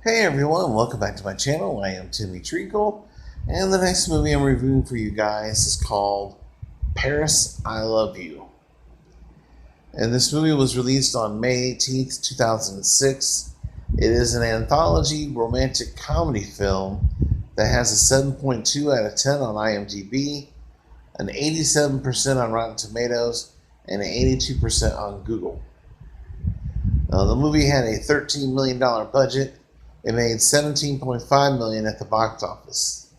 Hey everyone, welcome back to my channel. I am Timmy Treacle, and the next movie I'm reviewing for you guys is called Paris, I Love You. And this movie was released on May 18th, 2006. It is an anthology romantic comedy film that has a 7.2 out of 10 on IMDb, an 87% on Rotten Tomatoes, and an 82% on Google. The movie had a $13 million budget. It made $17.5 million at the box office.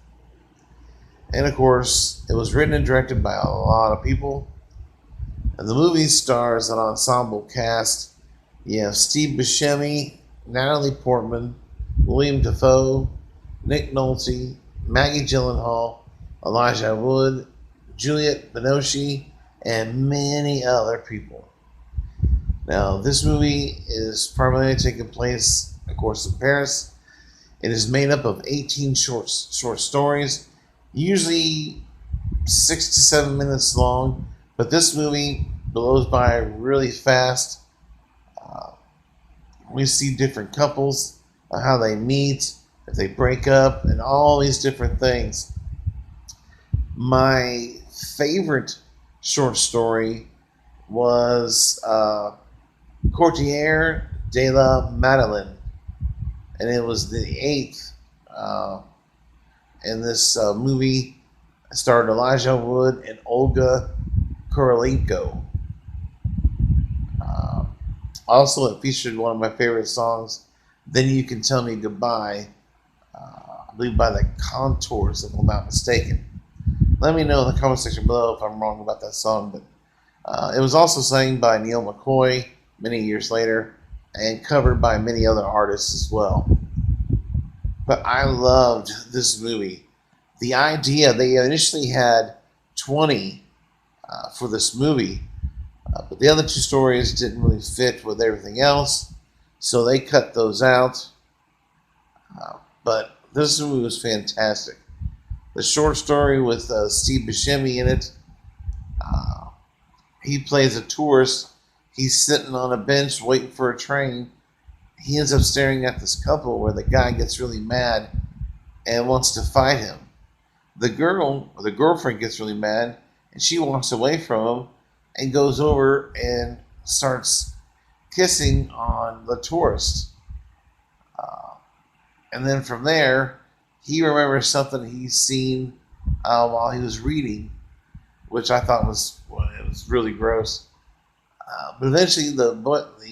And of course, it was written and directed by a lot of people. And the movie stars an ensemble cast. You have Steve Buscemi, Natalie Portman, William Dafoe, Nick Nolte, Maggie Gyllenhaal, Elijah Wood, Juliette Binoche, and many other people. Now, this movie is primarily taking place, of course, in Paris. It is made up of 18 short stories, usually 6 to 7 minutes long, but this movie blows by really fast. Uh, we see different couples, how they meet, if they break up, and all these different things. My favorite short story was Courtier de la Madeleine, and it was the eighth in this movie. Starred Elijah Wood and Olga Kurylenko. Uh, Also, it featured one of my favorite songs, "Then You Can Tell Me Goodbye," I believe by the Contours, if I'm not mistaken. Let me know in the comment section below if I'm wrong about that song, but it was also sang by Neil McCoy many years later and covered by many other artists as well. But I loved this movie. The idea, they initially had 20 for this movie, but the other two stories didn't really fit with everything else, so they cut those out. But this movie was fantastic. The short story with Steve Buscemi in it, uh, he plays a tourist. He's sitting on a bench waiting for a train. He ends up staring at this couple where the guy gets really mad and wants to fight him. The girl, or the girlfriend, gets really mad and she walks away from him and goes over and starts kissing on the tourist. Uh, and then from there, he remembers something he's seen while he was reading, which I thought was, well, it was really gross. But eventually, the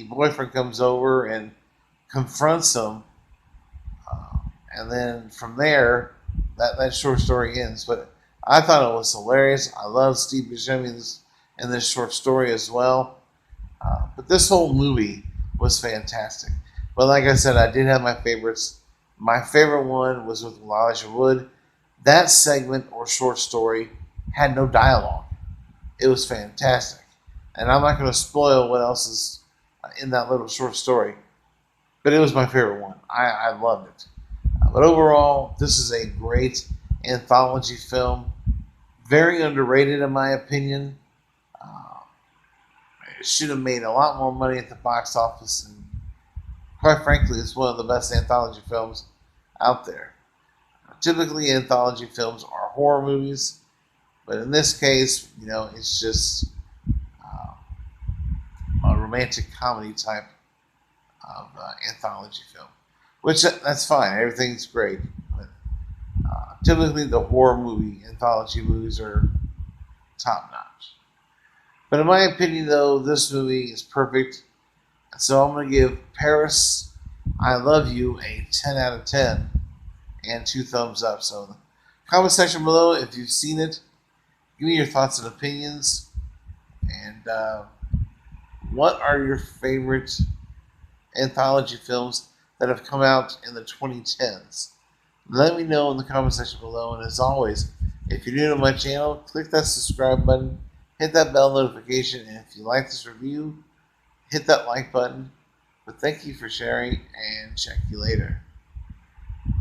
boyfriend comes over and confronts him, and then from there, that short story ends. But I thought it was hilarious. I love Steve Buscemi in this short story as well. But this whole movie was fantastic. But like I said, I did have my favorites. My favorite one was with Elijah Wood. That segment or short story had no dialogue. It was fantastic. And I'm not going to spoil what else is in that little short story. But it was my favorite one. I loved it. But overall, this is a great anthology film. Very underrated, in my opinion. Uh, it should have made a lot more money at the box office. And quite frankly, it's one of the best anthology films out there. Typically, anthology films are horror movies. But in this case, it's just a romantic comedy type of anthology film, which that's fine. Everything's great, but typically the horror movie anthology movies are top notch. But in my opinion, though, this movie is perfect. So I'm going to give Paris, I Love You a 10 out of 10 and 2 thumbs up. So in the comment section below, if you've seen it, give me your thoughts and opinions. And what are your favorite anthology films that have come out in the 2010s? Let me know in the comment section below. And as always, if you're new to my channel, click that subscribe button, hit that bell notification, and if you like this review, hit that like button. But thank you for sharing, and check you later.